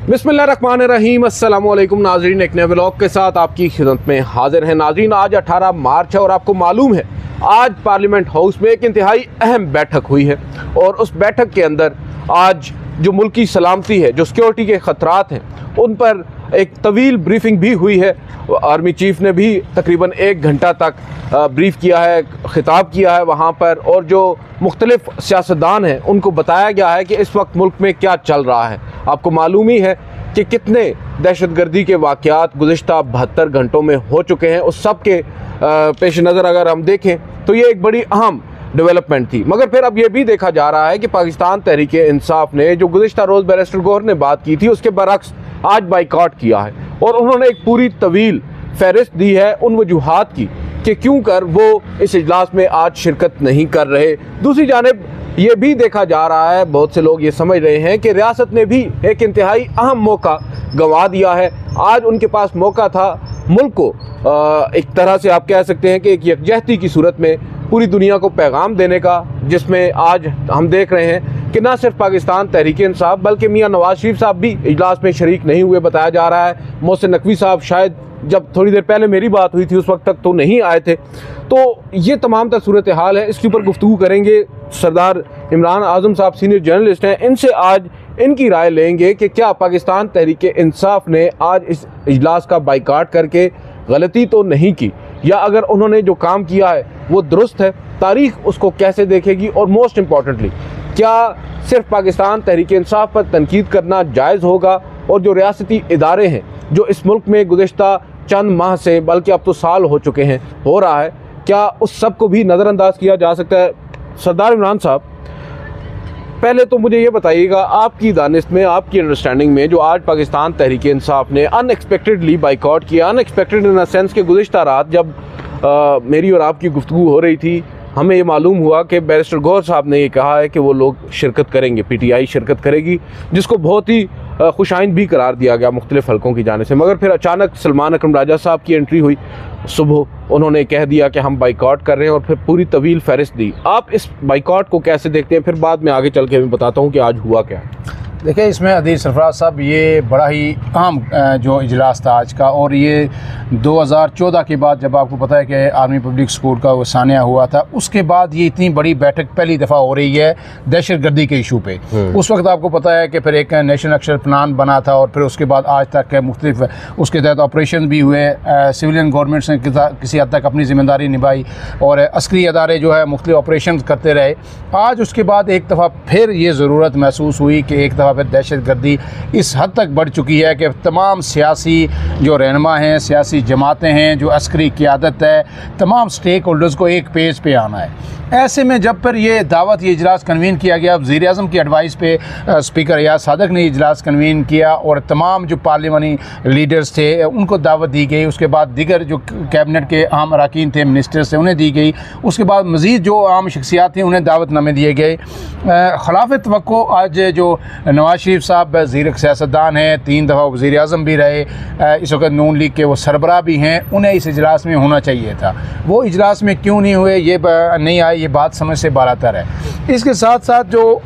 बिस्मिल्लाहिर्रहमानिर्रहीम। अस्सलाम वालेकुम नाज़रीन, एक नए व्लॉग के साथ आपकी खिदमत में हाजिर है। नाज़रीन, आज 18 मार्च है और आपको मालूम है आज पार्लियामेंट हाउस में एक इंतहाई अहम बैठक हुई है और उस बैठक के अंदर आज जो मुल्क की सलामती है, जो सिक्योरिटी के ख़तरात हैं, उन पर एक तवील ब्रीफिंग भी हुई है। आर्मी चीफ़ ने भी तकरीबन 1 घंटा तक ब्रीफ़ किया है, ख़िताब किया है वहाँ पर, और जो मुख्तलिफ़ सियासतदान हैं उनको बताया गया है कि इस वक्त मुल्क में क्या चल रहा है। आपको मालूम ही है कि कितने दहशतगर्दी के वाक़यात गुज़िश्ता 72 घंटों में हो चुके हैं। उस सब के पेश नज़र अगर हम देखें तो ये एक बड़ी अहम डेवलपमेंट थी। मगर फिर अब ये भी देखा जा रहा है कि पाकिस्तान तहरीक इंसाफ ने जो गुज़िश्ता रोज़ बैरिस्टर गौहर ने बात की थी उसके बरअक्स आज बाइकआउट किया है और उन्होंने एक पूरी तवील फहरिस्त दी है उन वजूहात की कि क्यों कर वो इस इजलास में आज शिरकत नहीं कर रहे। दूसरी जानिब ये भी देखा जा रहा है, बहुत से लोग ये समझ रहे हैं कि रियासत ने भी एक इंतहाई अहम मौका गंवा दिया है। आज उनके पास मौका था मुल्क को एक तरह से आप कह सकते हैं कि एक यकजहती की सूरत में पूरी दुनिया को पैगाम देने का, जिसमें आज हम देख रहे हैं कि ना सिर्फ पाकिस्तान तहरीक इंसाफ बल्कि मियाँ नवाज शरीफ साहब भी इजलास में शरीक नहीं हुए बताया जा रहा है। मोहसिन नकवी साहब शायद जब थोड़ी देर पहले मेरी बात हुई थी उस वक्त तक तो नहीं आए थे। तो ये तमाम तर सूरत हाल है, इसके ऊपर गुफ्तगू करेंगे। सरदार इमरान आज़म साहब सीनियर जर्नलिस्ट हैं, इनसे आज इनकी राय लेंगे कि क्या पाकिस्तान तहरीक इंसाफ ने आज इस इजलास का बाइकाट करके गलती तो नहीं की, या अगर उन्होंने जो काम किया है वो दुरुस्त है, तारीख़ उसको कैसे देखेगी, और मोस्ट इम्पॉर्टेंटली क्या सिर्फ पाकिस्तान तहरीक इंसाफ पर तनकीद करना जायज़ होगा, और जो रियासती इदारे हैं जो इस मुल्क में गुज़िश्ता चंद माह से बल्कि अब तो साल हो चुके हैं हो रहा है, क्या उस सब को भी नज़रअंदाज किया जा सकता है। सरदार इमरान साहब, पहले तो मुझे ये बताइएगा, आपकी दानिश में, आपकी अंडरस्टैंडिंग में, जो आज पाकिस्तान तहरीक इंसाफ ने अनएक्सपेक्टेडली बाइकआउट किया, अनएक्सपेक्टेड इन द सेंस कि गुज़िश्ता रात जब मेरी और आपकी गुफ्तगू हो रही थी, हमें ये मालूम हुआ कि बैरिस्टर गौहर साहब ने ये कहा है कि वो लोग शिरकत करेंगे, PTI शिरकत करेगी, जिसको बहुत ही खुशाइंद भी करार दिया गया मुख्तलिफ़ हलकों की जाने से। मगर फिर अचानक सलमान अकरम राजा साहब की एंट्री हुई, सुबह उन्होंने कह दिया कि हम बाइकआउट कर रहे हैं, और फिर पूरी तवील फहरिस्त दी। आप इस बाइकआउट को कैसे देखते हैं? फिर बाद में आगे चल के मैं बताता हूँ कि आज हुआ क्या। देखिए, इसमें अदील सरफराज साहब, ये बड़ा ही अहम जो इजलास था आज का, और ये 2014 के बाद, जब आपको पता है कि आर्मी पब्लिक स्कूल का वो सानिया हुआ था, उसके बाद ये इतनी बड़ी बैठक पहली दफ़ा हो रही है दहशतगर्दी के इशू पे। उस वक्त आपको पता है कि फिर एक नेशनल एक्शन प्लान बना था, और फिर उसके बाद आज तक मुख्तलिफ उसके तहत ऑपरेशन भी हुए। सिविलियन गवर्नमेंट्स ने किसी हद तक अपनी ज़िम्मेदारी निभाई और अस्करी अदारे जो है मुख्तलिफ ऑपरेशन करते रहे। आज उसके बाद एक दफ़ा फिर ये ज़रूरत महसूस हुई कि एक दफ़ा फिर दहशतगर्दी इस हद तक बढ़ चुकी है कि तमाम सियासी जो रहनुमा हैं, सियासी जमातें हैं, जो अस्करी क़ियादत है, तमाम स्टेक होल्डर्स को एक पेज पे आना है। ऐसे में जब पर ये दावत, ये इजलास कन्वीन किया गया, वज़ीर आज़म की एडवाइस पे स्पीकर रियाज सादक ने इजलास कन्वीन किया और तमाम जो पार्लियामानी लीडर्स थे उनको दावत दी गई। उसके बाद दीगर जो कैबिनेट के अहम अरकान थे, मिनिस्टर्स थे, उन्हें दी गई। उसके बाद मज़ीद जो आम शख्सियात थी उन्हें दावतनामे दिए गए। खिलाफ तवक्को आज जो नवाज शरीफ साहब ज़ीर सियासतदान हैं, 3 दफ़ा वज़ीर आज़म भी रहे, इस वक्त नून लीग के वो सरबराह भी हैं, उन्हें इस इजलास में होना चाहिए था। वो इजलास में क्यों नहीं हुए, ये नहीं आए, ये बात समझ से बाहर है। इसके साथ साथ जो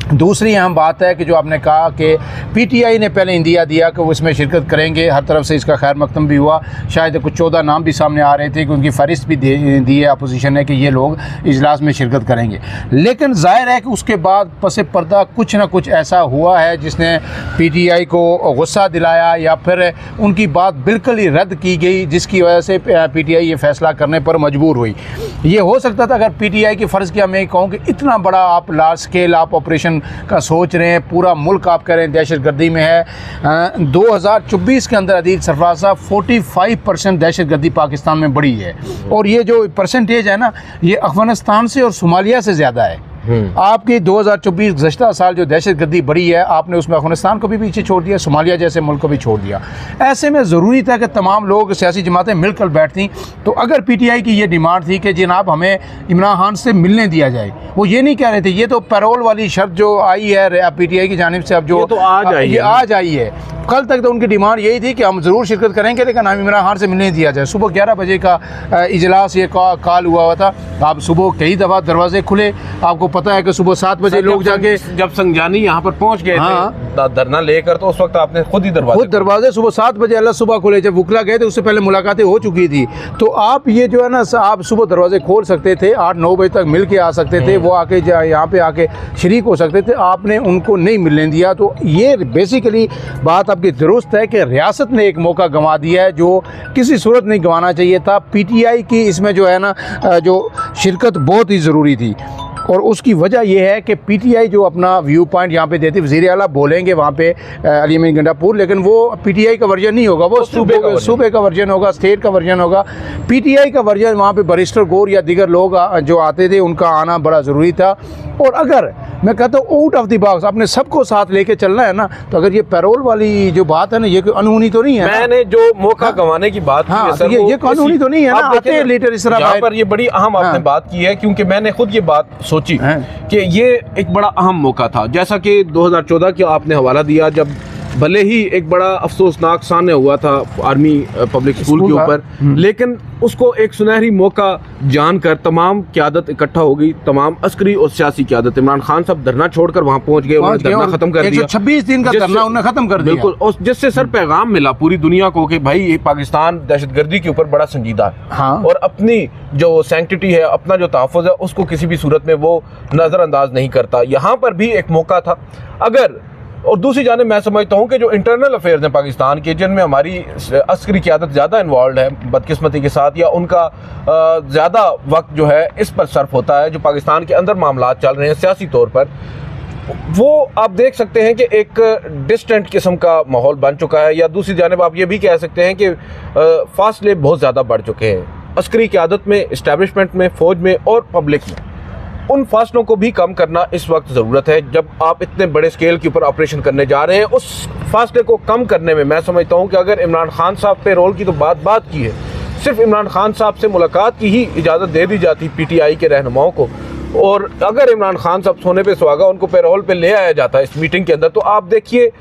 दूसरी अहम बात है कि जो आपने कहा कि PTI ने पहले इंदिया दिया कि वो इसमें शिरकत करेंगे, हर तरफ से इसका खैर मकदम भी हुआ, शायद कुछ 14 नाम भी सामने आ रहे थे कि उनकी फहरिस्त भी दी है अपोजिशन ने कि ये लोग इजलास में शिरकत करेंगे। लेकिन ज़ाहिर है कि उसके बाद पस पर्दा कुछ ना कुछ ऐसा हुआ है जिसने PTI को गुस्सा दिलाया, या फिर उनकी बात बिल्कुल ही रद्द की गई, जिसकी वजह से PTI ये फ़ैसला करने पर मजबूर हुई। ये हो सकता था अगर PTI की फ़र्ज़ किया, मैं कहूँ कि इतना बड़ा आप लार्ज स्केल आप ऑपरेशन का सोच रहे हैं, पूरा मुल्क आप कह रहे हैं दहशतगर्दी में है। 2024 के अंदर अदील सरफराज साहब 45% दहशतगर्दी पाकिस्तान में बढ़ी है, और ये जो परसेंटेज है ना, ये अफगानिस्तान से और सोमालिया से ज़्यादा है। आपकी 2024 गुज़श्ता साल जो दहशतगर्दी बढ़ी है, आपने उसमें अफगानिस्तान को भी पीछे छोड़ दिया, सोमालिया जैसे मुल्क को भी छोड़ दिया। ऐसे में ज़रूरी था कि तमाम लोग, सियासी जमातें मिलकर बैठती। तो अगर PTI की ये डिमांड थी कि जनाब हमें इमरान खान से मिलने दिया जाए, वो ये नहीं कह रहे थे, ये तो पैरोल वाली शर्त जो आई है PTI की जानिब से, अब जो ये तो आज आई है। कल तक तो उनकी डिमांड यही थी कि हम ज़रूर शिरकत करेंगे, लेकिन हम इमरान खान से मिलने दिया जाए। सुबह 11 बजे का इजलास ये कॉल हुआ था। आप सुबह कई दफ़ा दरवाजे खुले, आपको पता है कि सुबह 7 बजे लोग जाके, जब संजानी यहाँ पर पहुँच गए थे धरना लेकर, तो उस वक्त आपने खुद ही दरवाजे सुबह 7 बजे अल्लाह सुबह खुले। जब वकला गए थे उससे पहले मुलाकातें हो चुकी थी। तो आप ये जो है ना, आप सुबह दरवाजे खोल सकते थे, 8-9 बजे तक मिल के आ सकते थे, वो आके यहाँ पे आके शरीक हो सकते थे। आपने उनको नहीं मिलने दिया। तो ये बेसिकली बात आपकी दुरुस्त है कि रियासत ने एक मौका गंवा दिया है जो किसी सूरत नहीं गंवाना चाहिए था। PTI की इसमें जो है ना जो शिरकत बहुत ही ज़रूरी थी, और उसकी वजह यह है कि PTI जो अपना व्यू पॉइंट यहाँ पे देती, वज़ीर आला बोलेंगे वहाँ पे अली अमीन गंडापुर, लेकिन वो PTI का वर्जन नहीं होगा, वो सूबे का वर्जन होगा, स्टेट का वर्जन होगा। PTI का वर्जन वहाँ पे बैरिस्टर गौर या दीगर लोग जो आते थे, उनका आना बड़ा ज़रूरी था। और अगर मैं कहता हूँ आउट ऑफ द बॉक्स आपने सबको साथ लेके चलना है ना, तो अगर ये पैरोल वाली जो बात है ना, ये कोई अनहोनी तो नहीं है। मैंने जो मौका गंवाने की बात की है सर, ये कानूनी तो नहीं है ना। आते हैं लीडर इस तरह पर, ये बड़ी अहम आपने बात की है, क्योंकि मैंने खुद ये बात सोची कि ये एक बड़ा अहम मौका था। जैसा कि 2014 का आपने हवाला दिया, जब भले ही एक बड़ा अफसोसनाक सान्य हुआ था आर्मी पब्लिक स्कूल के ऊपर, लेकिन उसको एक सुनहरी मौका जानकर तमाम क़यादत इकट्ठा हो गई, तमाम अस्करी और सियासी क़यादत। इमरान खान साहब धरना छोड़कर वहाँ पहुँच गए, उन्होंने धरना खत्म कर दिया। 26 दिन का धरना उन्होंने खत्म कर दिया, बिल्कुल। और जिससे सर पैगाम मिला पूरी दुनिया को कि भाई ये पाकिस्तान दहशतगर्दी के ऊपर बड़ा संजीदा है, और अपनी जो सैंक्टिटी है, अपना जो तहफ़्फ़ुज़ है, उसको किसी भी सूरत में वो नज़रअंदाज नहीं करता। यहाँ पर भी एक मौका था। अगर और दूसरी जानिब मैं समझता हूँ कि जो इंटरनल अफेयर्स हैं पाकिस्तान के, जिनमें हमारी अस्करी क़यादत ज़्यादा इन्वॉल्व है बदकिस्मती के साथ, या उनका ज़्यादा वक्त जो है इस पर सर्फ होता है, जो पाकिस्तान के अंदर मामला चल रहे हैं सियासी तौर पर, वो आप देख सकते हैं कि एक डिस्टेंट किस्म का माहौल बन चुका है। या दूसरी जानिब आप ये भी कह सकते हैं कि फासले बहुत ज़्यादा बढ़ चुके हैं अस्करी क़यादत में, इस्टेब्लिशमेंट में, फ़ौज में और पब्लिक में। उन फासलों को भी कम करना इस वक्त ज़रूरत है। जब आप इतने बड़े स्केल के ऊपर ऑपरेशन करने जा रहे हैं, उस फासले को कम करने में मैं समझता हूँ कि अगर इमरान खान साहब पे रोल की तो बात की है, सिर्फ इमरान खान साहब से मुलाकात की ही इजाज़त दे दी जाती PTI के रहनुमाओं को, और अगर इमरान खान साहब सोने पे सुहागा उनको पैरोल पे ले आया जाता इस मीटिंग के अंदर, तो आप देखिए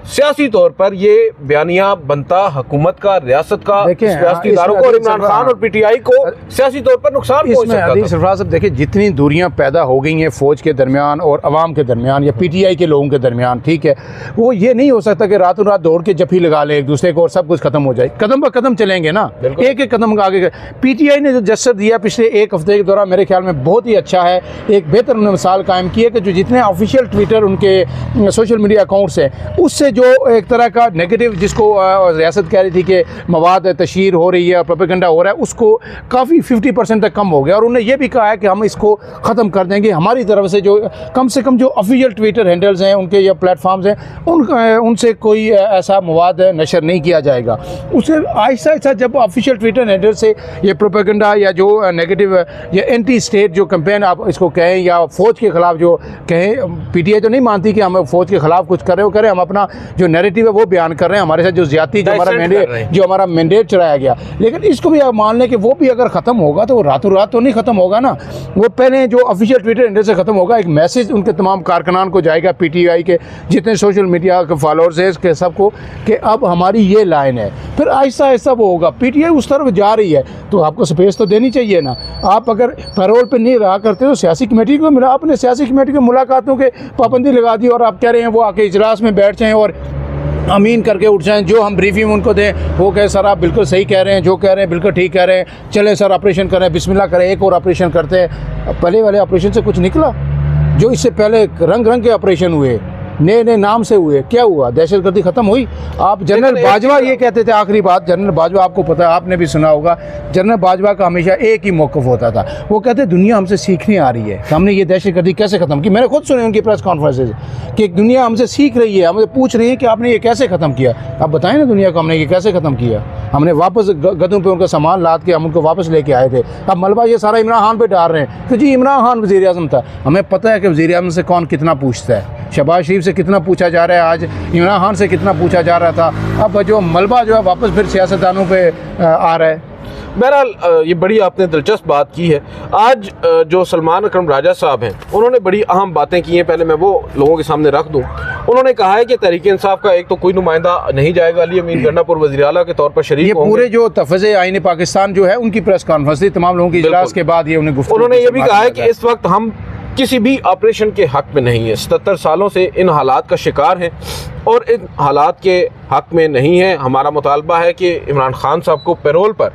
सियासी तौर पर ये बयानिया बनता हुकूमत का, रियासत का, सियासी इदारों को, और इमरान खान और PTI को सियासी तौर पर नुकसान पहुंच सकता था। सरफराज साहब देखिए, जितनी दूरियां पैदा हो गई हैं फौज के दरमियान और अवाम के दरमियान या PTI के लोगों के दरमियान, ठीक है, वो ये नहीं हो सकता कि रातों रात दौड़ के जफी लगा ले एक दूसरे को और सब कुछ खत्म हो जाए। कदम ब कदम चलेंगे ना, एक एक कदम आगे। PTI ने जो जस्सर दिया पिछले एक हफ्ते के दौरान, मेरे ख्याल में बहुत ही अच्छा है। एक बेहतर मिसाल कायम की है कि जो जितने ऑफिशियल ट्विटर उनके सोशल मीडिया अकाउंट्स हैं, उससे जो एक तरह का नेगेटिव, जिसको रियासत कह रही थी कि मवाद तशहीर हो रही है, प्रोपेगेंडा हो रहा है, उसको काफ़ी 50% तक कम हो गया। और उन्होंने ये भी कहा है कि हम इसको ख़त्म कर देंगे। हमारी तरफ से जो कम से कम जो ऑफिशियल ट्विटर हैंडल्स हैं उनके या प्लेटफॉर्म्स हैं, उनसे कोई ऐसा मवाद नशर नहीं किया जाएगा। उसे आहिस्ता आहिस्ता जब ऑफिशियल ट्विटर हैंडल से ये प्रोपेगेंडा या जो नेगेटिव या एंटी स्टेट जो कैंपेन आप इसको कहें, या फ़ौज के ख़िलाफ़ जो कहें, PTI तो नहीं मानती कि हम फ़ौज के ख़िलाफ़ कुछ करें, वो करें, हम अपना जो नैरेटिव है वो बयान कर रहे हैं, हमारे साथ जो ज़्यादती, जो हमारा मैंडेट चलाया गया। लेकिन इसको भी आप मान लें कि वो भी अगर ख़त्म होगा तो रातों रात तो नहीं ख़त्म होगा ना। वो पहले जो ऑफिशियल ट्विटर हैंडल से ख़त्म होगा, एक मैसेज उनके तमाम कारकुनान को जाएगा, PTI के जितने सोशल मीडिया के फॉलोअर्स हैं इसके सबको, कि अब हमारी ये लाइन है। फिर आहिस्ता आहिस्ता वो होगा। PTI उस तरफ जा रही है तो आपको स्पेस तो देनी चाहिए ना। आप अगर पैरोल पर नहीं रहा करते तो सियासी कमेटी को मिला, आपने सियासी कमेटी की मुलाकातों के पाबंदी लगा दी, और आप कह रहे हैं वो आके इजलास में बैठ जाएँ और अमीन करके उठ जाएँ, जो हम ब्रीफिंग उनको दें वो कहे सर आप बिल्कुल सही कह रहे हैं, जो कह रहे हैं बिल्कुल ठीक कह रहे हैं, चले सर ऑपरेशन करें, बिस्मिल्लाह करें, एक और ऑपरेशन करते हैं। पहले वाले ऑपरेशन से कुछ निकला? जो इससे पहले रंग रंग के ऑपरेशन हुए, नए नए नाम से हुए, क्या हुआ? दहशतगर्दी ख़त्म हुई? आप जनरल बाजवा ये कहते थे, आखिरी बात, जनरल बाजवा, आपको पता है, आपने भी सुना होगा, जनरल बाजवा का हमेशा एक ही मौक़िफ़ होता था, वो कहते दुनिया हमसे सीखने आ रही है, हमने ये दहशतगर्दी कैसे ख़त्म की। मैंने खुद सुने उनकी प्रेस कॉन्फ्रेंसेज कि दुनिया हमसे सीख रही है, हमसे पूछ रही है कि आपने ये कैसे ख़त्म किया। अब बताएं ना दुनिया को हमने ये कैसे ख़त्म किया। हमने वापस गदों पर उनका सामान लाद के हम उनको वापस लेके आए थे। अब मलबा ये सारा इमरान खान पर डाल रहे हैं कि जी इमरान खान वज़ीर आज़म था। हमें पता है कि वज़ीर आज़म से कौन कितना पूछता है, शहबाज शरीफ से कितना पूछा जा रहा है, आज इमरान खान से कितना पूछा जा रहा था। अब जो मलबा जो है वापस फिर सियासतदानों पे आ रहा है। बहरहाल ये बड़ी आपने दिलचस्प बात की है। आज जो सलमान अकरम राजा साहब हैं उन्होंने बड़ी अहम बातें की हैं। पहले मैं वो लोगों के सामने रख दूं। उन्होंने कहा है कि तहरीक इंसाफ का एक तो कोई नुमाइंदा नहीं जाएगा, अली अमीन गन्नापुर वज़ीर आला के तौर पर शरीक ये होंगे। पूरे जो तफज़े आईन पाकिस्तान जो है उनकी प्रेस कॉन्फ्रेंस थी, तमाम लोगों के इजलास के बाद ये उन्हें गुफ्तगू उन्होंने ये भी कहा है कि इस वक्त हम किसी भी ऑपरेशन के हक में नहीं है, 77 सालों से इन हालात का शिकार हैं और इन हालात के हक में नहीं है। हमारा मुतालबा है कि इमरान खान साहब को पैरोल पर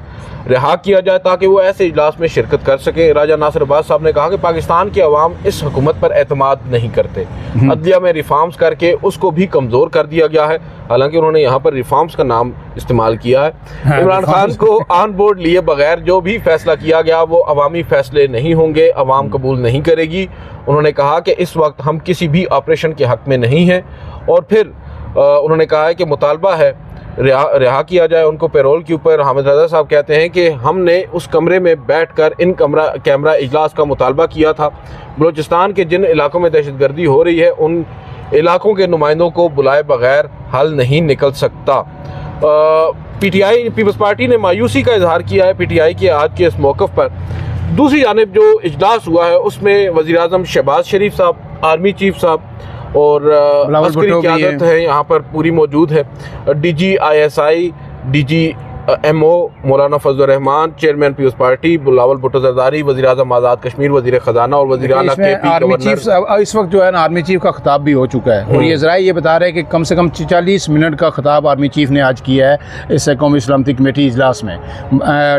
रिहा किया जाए ताकि वो ऐसे इजलास में शिरकत कर सके। राजा नासिर अब्बास साहब ने कहा कि पाकिस्तान की अवाम इस हुकूमत पर एतमाद नहीं करते, अदलिया में रिफॉर्म्स करके उसको भी कमज़ोर कर दिया गया है। हालांकि उन्होंने यहाँ पर रिफॉर्म्स का नाम इस्तेमाल किया है। हाँ, इमरान खान को ऑन बोर्ड लिए बगैर जो भी फैसला किया गया वो अवामी फैसले नहीं होंगे, अवाम कबूल नहीं करेगी। उन्होंने कहा कि इस वक्त हम किसी भी ऑपरेशन के हक में नहीं हैं और फिर उन्होंने कहा है कि मुतालबा है रिहा किया जाए उनको पैरोल के ऊपर। हामिद रज़ा साहब कहते हैं कि हमने उस कमरे में बैठकर इन कैमरा इजलास का मुतालबा किया था। बलूचिस्तान के जिन इलाकों में दहशतगर्दी हो रही है उन इलाकों के नुमाइंदों को बुलाए बगैर हल नहीं निकल सकता। पीटीआई पीपल्स पार्टी ने मायूसी का इजहार किया है पीटीआई के आज के इस मौक़िफ़ पर। दूसरी जानिब जो इजलास हुआ है उसमें वज़ीर आज़म शहबाज शरीफ साहब, आर्मी चीफ साहब और अस्करी क़यादत है यहाँ पर पूरी मौजूद है। DG ISI, DG MO Maulana Fazal Rehman, chairman People's Party Bilawal Bhutto Zardari, वज़ीर आज़म आज़ाद कश्मीर, वज़ीर ख़जाना और वज़ीर आला के आर्मी चीफ इस वक्त जो है ना आर्मी चीफ का खिताब भी हो चुका है और ये ज़राए ये बता रहे हैं कि कम से कम 40 मिनट का खिताब आर्मी चीफ ने आज किया है इस कौमी सलामती कमेटी इजलास में।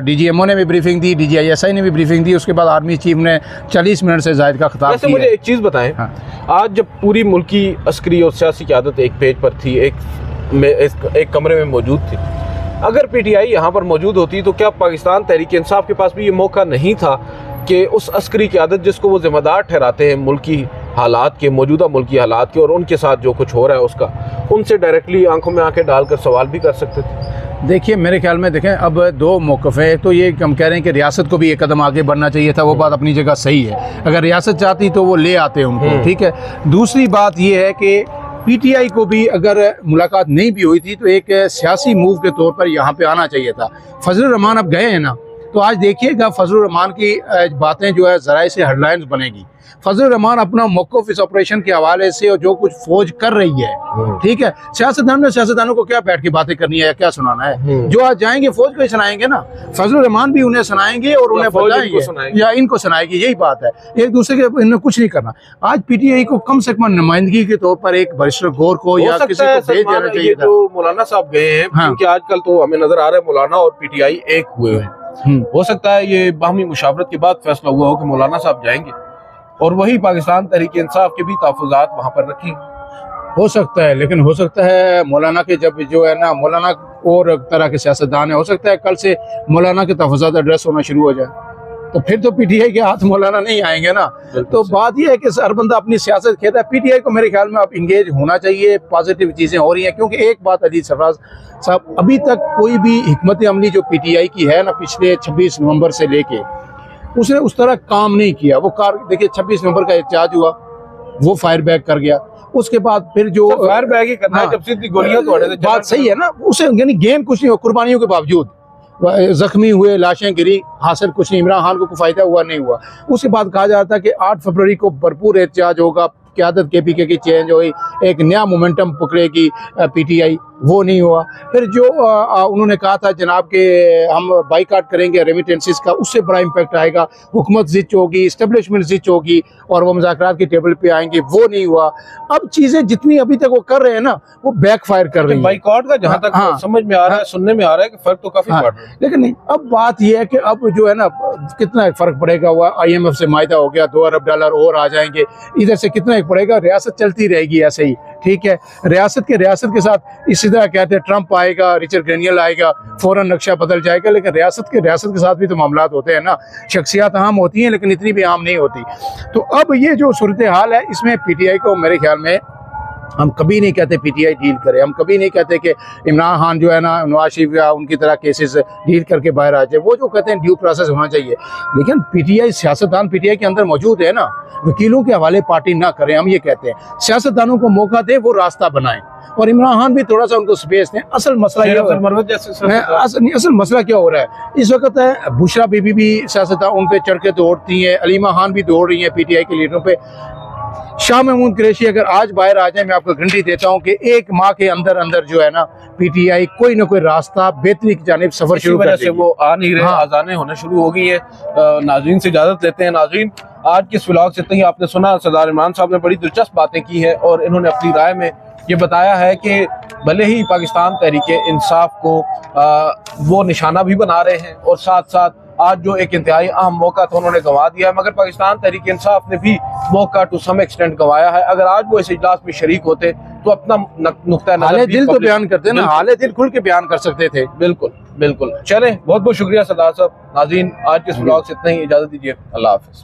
DG MO ने भी ब्रीफिंग दी, DG ISI ने भी ब्रीफिंग दी, उसके बाद आर्मी चीफ ने 40 मिनट से ज़ायद का खिताब किया। मुझे एक चीज़ बताएं, आज जब पूरी मुल्की अस्करी और सियासी क़यादत एक पेज पर थी, एक कमरे में मौजूद थी, अगर पीटीआई यहाँ पर मौजूद होती तो क्या पाकिस्तान तहरीक इंसाफ के पास भी ये मौका नहीं था कि उस अस्करी क़यादत जिसको वो ज़िम्मेदार ठहराते हैं मुल्की हालात के, मौजूदा मुल्की हालात के और उनके साथ जो कुछ हो रहा है उसका, उनसे डायरेक्टली आंखों में आंखें डालकर सवाल भी कर सकते थे? देखिए मेरे ख्याल में देखें अब दो मौक़िफ़ है। तो ये हम कह रहे हैं कि रियासत को भी एक कदम आगे बढ़ना चाहिए था, वो बात अपनी जगह सही है। अगर रियासत चाहती तो वो ले आते उनको, ठीक है। दूसरी बात ये है कि पीटीआई को भी अगर मुलाकात नहीं भी हुई थी तो एक सियासी मूव के तौर पर यहाँ पे आना चाहिए था। फजल रहमान अब गए हैं ना, तो आज देखिएगा फजल रहमान की बातें जो है ज़राए से हेडलाइंस बनेगी। फजल रहमान अपना मौक़िफ़ इस ऑपरेशन के हवाले से और जो कुछ फौज कर रही है, ठीक है, सियासतदानों को क्या बैठ के बातें करनी है, क्या सुनाना है? जो आज जाएंगे फौज को ही सुनाएंगे ना। फजल रहमान भी उन्हें सुनाएंगे और उन्हें बताएंगे या इनको सुनाएंगे, यही बात है। एक दूसरे के इन्हें कुछ नहीं करना। आज पीटीआई को कम से कम नुमाइंदगी के तौर पर एक बैरिस्टर गौर को या किसी को भेज देना चाहिए था। जो मौलाना साहब गए हैं, क्योंकि आजकल तो हमें नजर आ रहा है मौलाना और पीटीआई एक हुए हैं। हो सकता है ये बाहमी मुशावरत के बाद फैसला हुआ हो कि मौलाना साहब जाएंगे और वही पाकिस्तान तहरीक इंसाफ के भी तहफ़्फ़ुज़ात वहाँ पर रखें। हो सकता है, लेकिन हो सकता है मौलाना के जब जो है ना, मौलाना और तरह के सियासतदान है, हो सकता है कल से मौलाना के तहफ़्फ़ुज़ात एड्रेस होना शुरू हो जाए, तो फिर तो पीटीआई के हाथ मौलाना नहीं आएंगे ना। तो बात यह है कि हर बंदा अपनी सियासत खेलता है। पीटीआई को मेरे ख्याल में अब इंगेज होना चाहिए, पॉजिटिव चीज़ें हो रही हैं। क्योंकि एक बात अजीज सरफराज साहब, अभी तक कोई भी हिकमत अमली जो पीटीआई की है ना, पिछले 26 नवंबर से लेके उसने उस तरह काम नहीं किया। वो देखिए 26 नवंबर का एहतजाज हुआ, वो फायर बैक कर गया। उसके बाद फिर जो फायर बैक ही करना है, जब सीधी गोलियां तोड़े थे। बात सही है ना, उसे यानी गेन कुछ नहीं हुआ, कुर्बानियों के बावजूद जख्मी हुए, लाशें गिरी, हासिल कुछ नहीं, इमरान खान को कोई फायदा हुआ नहीं हुआ। उसके बाद कहा जाता है कि 8 फरवरी को भरपूर एहतजाज होगा, क़यादत केपीके की चेंज हुई, एक नया मोमेंटम पकड़ेगी पीटीआई, वो नहीं हुआ। फिर जो उन्होंने कहा था जनाब के हम बाइकाट करेंगे रेमिटेंसेस का, उससे बड़ा इम्पैक्ट आएगा, हुकूमत ज़िच होगी, इस्टेब्लिशमेंट ज़िच होगी और वो मुज़ाकरात की टेबल पे आएंगे, वो नहीं हुआ। अब चीज़ें जितनी अभी तक वो कर रहे हैं ना, वो बैक फायर कर रही है। बाइकाट का जहाँ तक समझ में आ रहा है, सुनने में आ रहा है कि फ़र्क तो काफ़ी पड़ रहा है। लेकिन नहीं, अब बात यह है कि अब जो है ना, कितना फ़र्क पड़ेगा। हुआ IMF से मायदा हो गया, $2 अरब और आ जाएंगे, इधर से कितना एक पड़ेगा, रियासत चलती रहेगी ऐसे ही, ठीक है। रियासत के साथ इसी तरह कहते हैं ट्रंप आएगा, रिचर्ड ग्रेनियल आएगा, फौरन नक्शा बदल जाएगा। लेकिन रियासत के साथ भी तो मामलात होते हैं ना, शख्सियात अहम होती हैं लेकिन इतनी भी अहम नहीं होती। तो अब ये जो सूरत हाल है, इसमें पीटीआई को मेरे ख्याल में हम कभी नहीं कहते पीटीआई डील करे, हम कभी नहीं कहते कि इमरान खान जो है ना नवाज शरीफ या उनकी तरह केसेस डील करके बाहर आ जाए। वो जो कहते हैं ड्यू प्रोसेस होना चाहिए, लेकिन पीटीआई सियासतदान पीटीआई के अंदर मौजूद है ना, वकीलों के हवाले पार्टी ना करें। हम ये कहते हैं सियासतदानों को मौका दे, वो रास्ता बनाएं, और इमरान खान भी थोड़ा सा उनको स्पेस दें। असल मसला ये असल मसला क्या हो रहा है इस वक्त है, बुशरा बीबी भी सियासतदान उन पे चढ़ के दौड़ती हैं, अलीमा खान भी दौड़ रही हैं पीटीआई के लीडरों पे। शाह महमूद कुरैशी अगर आज बाहर आ जाए, मैं आपको गारंटी देता हूं कि एक माह के अंदर अंदर जो है ना पीटीआई कोई ना कोई रास्ता बेहतरी की जानिब सफर शुरू कर देगी। वो आ नहीं रहे, हाँ। आजानें होने शुरू हो गई है। नाज़रीन से इजाजत लेते हैं। नाज़रीन, आज के इस व्लॉग से इतना ही। आपने सुना सरदार इमरान साहब ने बड़ी दिलचस्प बातें की है और इन्होंने अपनी राय में ये बताया है कि भले ही पाकिस्तान तहरीक इंसाफ को वो निशाना भी बना रहे हैं और साथ साथ आज जो एक इंतहाई अहम मौका था उन्होंने गंवा दिया है, मगर पाकिस्तान तहरीक इंसाफ ने भी मौका टू सम एक्सटेंट गंवाया है। अगर आज वो इस इजलास में शरीक होते तो अपना नुक्ता हाले दिल तो बयान करते ना, हाले दिल खुल के बयान कर सकते थे। बिल्कुल बिल्कुल। चलें, बहुत बहुत शुक्रिया सरदार साहब। नाज़रीन, आज के इस व्लॉग से इतना ही। इजाजत दीजिए। अल्लाह हाफिज़।